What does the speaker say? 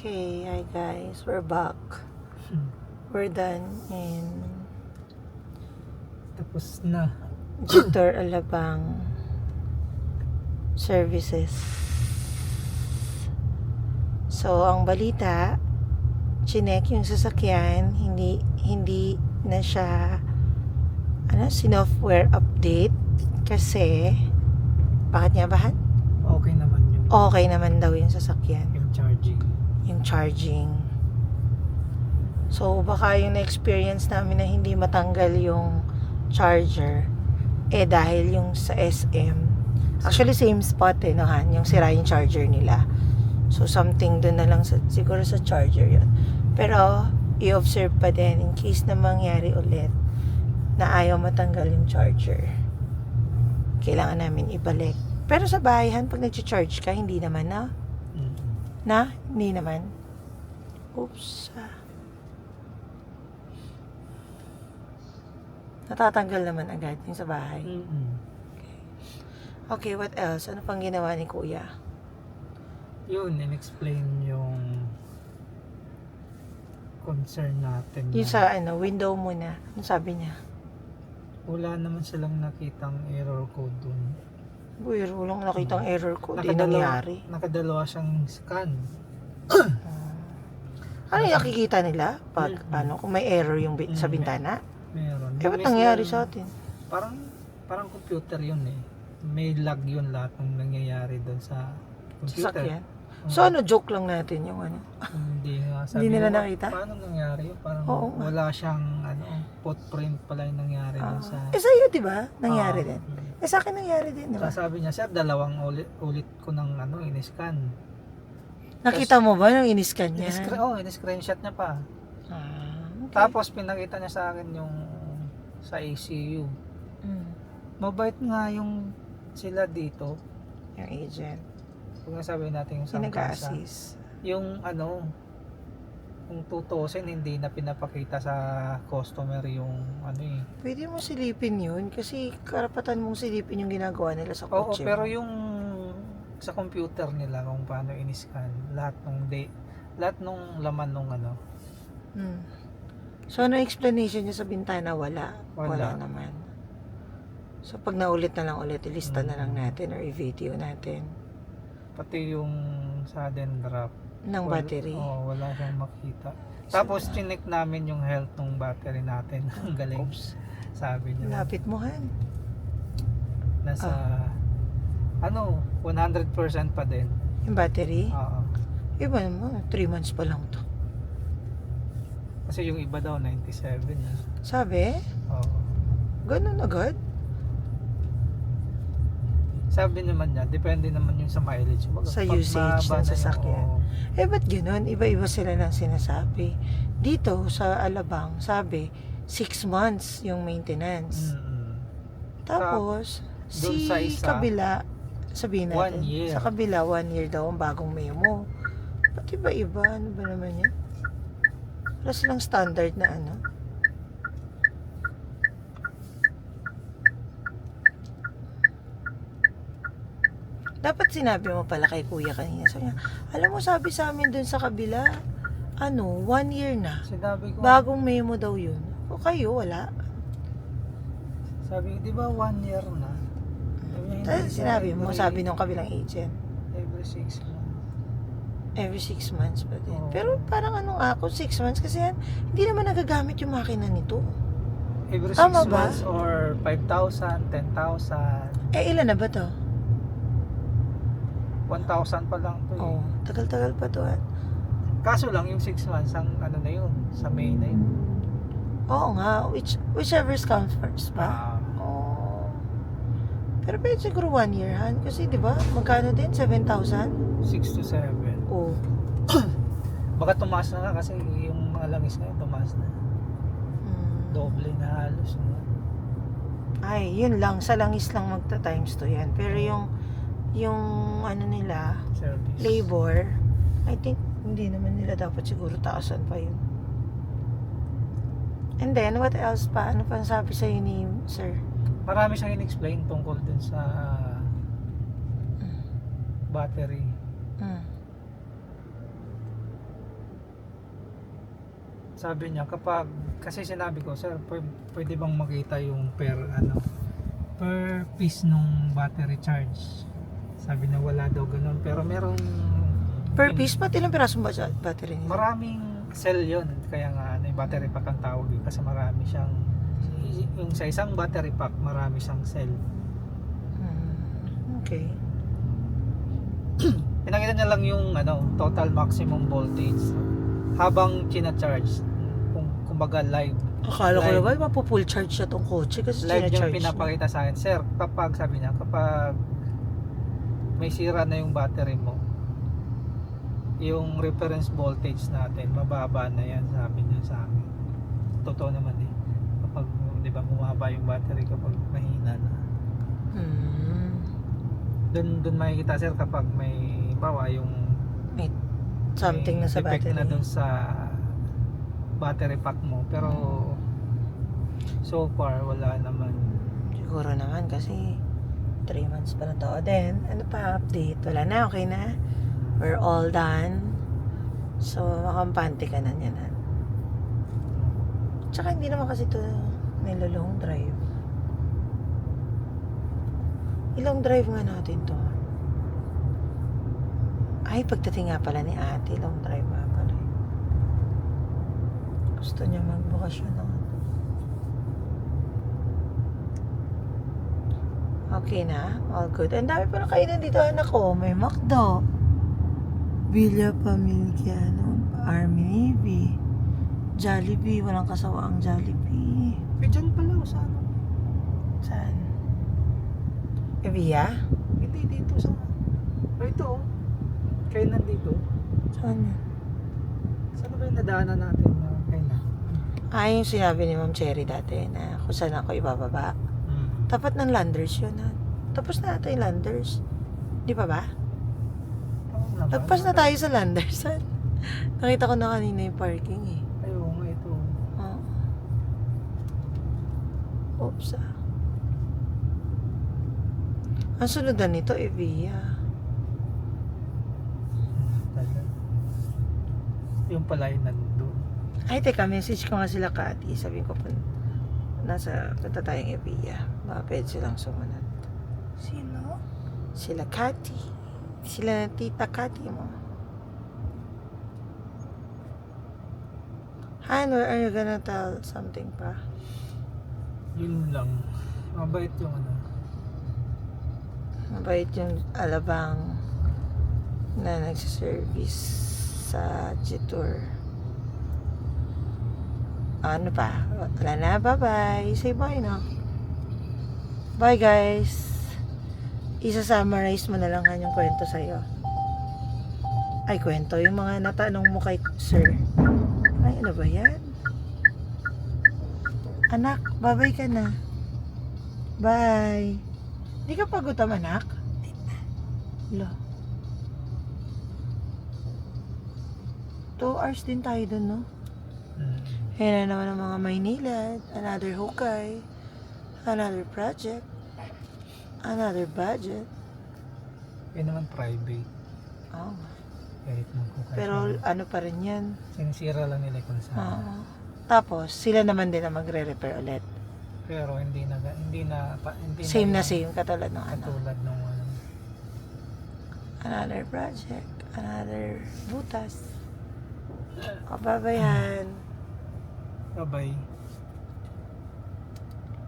Okay, hi guys, we're back. We're done in Tapos na. Jupiter Alabang services. So, ang balita, chinek yung sasakyan, hindi na siya software update kasi bakit nga ba? Okay naman yung Okay naman daw yung sasakyan, charging. yung charging. So, baka yung na-experience namin na hindi matanggal yung charger, dahil yung sa SM, actually same spot no, Han, yung sira yung charger nila. So, something dun na lang, siguro sa charger yun. Pero, i-observe pa din in case na mangyari ulit na ayaw matanggal yung charger. Kailangan namin ibalik. Pero sa bahayan, pag nag-charge ka, hindi naman Hindi naman. Oops. Natatanggal naman agad yung sa bahay. Okay, what else? Ano pang ginawa ni Kuya? Yun, in-explain yung concern natin. Yung sa window muna. Ano sabi niya? Wala naman silang nakitang error code dun. Uy, walang nakitang error code. Di nangyari. Nakadalawa siyang scan. Ano yung nakikita nila? Pag, kung may error yung sa bintana? Meron. Ba't nangyari sa atin? Parang computer yun eh. May lag yun lahat ng nangyayari doon sa computer. Sasakyan? So joke lang natin yung Hindi nga. Hindi nila nakita? Paano nangyari yun? Parang Oo nga. wala siyang footprint pala yung nangyari doon sa... sa'yo diba? Nangyari din. Sa akin nangyari din, diba? Sabi niya, sir, dalawang ulit ko ng in-scan. Nakita mo ba nung in-scan niya? In-screenshot niya pa. Okay. Tapos pinakita niya sa akin yung sa ACU. Mabait nga yung sila dito. Yung agent. Kung sabi natin yung Yung sangkasa. nag-assist. Yung kung 2,000 hindi na pinapakita sa customer yung Pwede mo silipin yun kasi karapatan mong silipin yung ginagawa nila sa Oo, kotse. pero yung sa computer nila kung paano in-scan lahat nung laman nung So, ano explanation niya sa bintana? Wala naman. So, pag naulit na lang ulit, ilista na lang natin or i-video natin pati yung sudden drop ng battery. wala siyang makita. Tapos chinek namin yung health ng battery natin. Ang galing. Oops. Sabi niya. Lapit mo, Han. Nasa 100% pa din. Yung battery? Oo. Iba naman, 3 months pa lang to. Kasi yung iba daw 97. Sabi? Oo. Ganun agad? Sabi naman niya, depende naman yung sa mileage. Sa usage ng sasakyan. Ba't ganun? Iba-iba sila ng sinasabi. Dito, sa Alabang, sabi, 6 months yung maintenance. Tapos, Doon sa isa, kabila, sabihin natin, 1 year. sa kabila, 1 year daw ang bagong memo. Ba't iba-iba? Ano ba naman yan? Wala silang standard na Dapat sinabi mo pala kay Kuya kanina. Sabi niya, alam mo, sabi sa amin dun sa kabila, 1 year na. Sinabi ko, Bagong memo daw yun. O kayo, wala. sabi, di ba 1 year na? Tapos sinabi mo, sabi nung kabilang agent, Every 6 months. every 6 months pa din. Oo. Pero parang ako, 6 months kasi hindi naman nagagamit yung makina nito. Every 6 Tama ba? months or 5,000, 10,000, Ilan na ba to? 1,000 pa lang to eh. Tagal-tagal pa to. Kaso lang yung 6 months ang na yun, sa May na yun. Oo nga, whichever comes first ba? Pero pwede siguro 1 year, Han. Kasi di ba magkano din? 7,000? 6 to 7. Oo. Baka tumaas na nga kasi yung mga langis na yun, tumaas na. Doble na halos. Ay, yun lang. Sa langis lang magta-times to yan. Pero yung nila, Service. labor, I think hindi naman nila dapat siguro taasan pa yun. And then, what else pa? Ano pa sabi sa'yo ni Sir? Marami siyang in-explain tungkol dun sa battery. sabi niya kapag, kasi sinabi ko, sir, pwede bang makita yung per piece nung battery charge? Sabi niya wala daw ganun, pero merong Per piece pa, ilang pirasong battery nila? maraming cell yun, kaya nga yung battery pack ang tawag yun, kasi marami siyang, yung sa isang battery pack marami siyang cell. Okay. Pinakita niya lang yung total maximum voltage habang china-charge, kumbaga live. Akala ko Live. naman, mapu-full charge siya tong kotse kasi Live yung charge pinapakita sa akin, sir, kapag sabi niya, kapag may sira na yung battery mo, yung reference voltage natin mababa na yan, sabi niya sa akin. Totoo naman eh, kapag di ba bumaba yung battery kapag mahina na, dun makikita sir kapag may bawa yung something na sa defect battery. na dun sa battery pack mo, pero so far wala naman. Siguro naman kasi 3 months pa na to. Then, ano pa update? Wala na, okay na. We're all done. So, makampante ka na niyan. Tsaka hindi naman kasi ito nilolong drive. Ilong drive nga natin to. Ay, pagdating nga pala ni ate, long drive nga pala. Gusto niya magbukasyon ng okay na, all good. Ang dami pa na kainan dito, anak ko. May McDo, Villa Familiano, Army Navy, Jollibee, walang kasawaang Jollibee. Dyan pala sa Saan? Evia? hindi dito sa ito kayo nandito. Saan yun? Saan ba yung nadaanan natin na kainan? Yung sinabi ni Ma'am Cherry dati na kung saan ako ibababa. Tapat ng Landers yun, ha? Tapos na ata yung Landers. Di pa ba? Lagpas na tayo sa Landers, ha? Nakita ko na kanina yung parking, eh. Ayaw nga ito. Oo. Oops, ah. Ang sunod na nito, Evia. Yung pala yung nandun. Ay, teka, message ko nga sila Kati. Sabihin ko po, punta tayong Evia. Baka pwede silang sumunod. Sino? Sila Kati. Sila tita Kati mo. Han, where are you gonna tell something pa? Yun lang. Mabait yung Mabait yung alabang na nagsiservice sa Jetour. Ano pa? Wala na, bye-bye. Say bye na. Bye, guys. Isa-summarize mo na lang yung kwento sa'yo. Ay, kwento. Yung mga natanong mo kay sir. Ay, ano ba yan? Anak, bye-bye ka na. Bye. Di ka pagutom, anak? Lo. 2 hours din tayo dun, no? Ayan na naman ang mga Maynila. Another hukay. Another project. Another budget. Yun naman private. Oh. Kahit magkukay. Pero ano pa rin yan. Sinisira lang nila kung saan. Oo. Tapos, sila naman din ang magre-repair ulit. Pero hindi na Same na same, katulad ng ano. katulad nung Another project. Another butas. Kababayan. Bye-bye.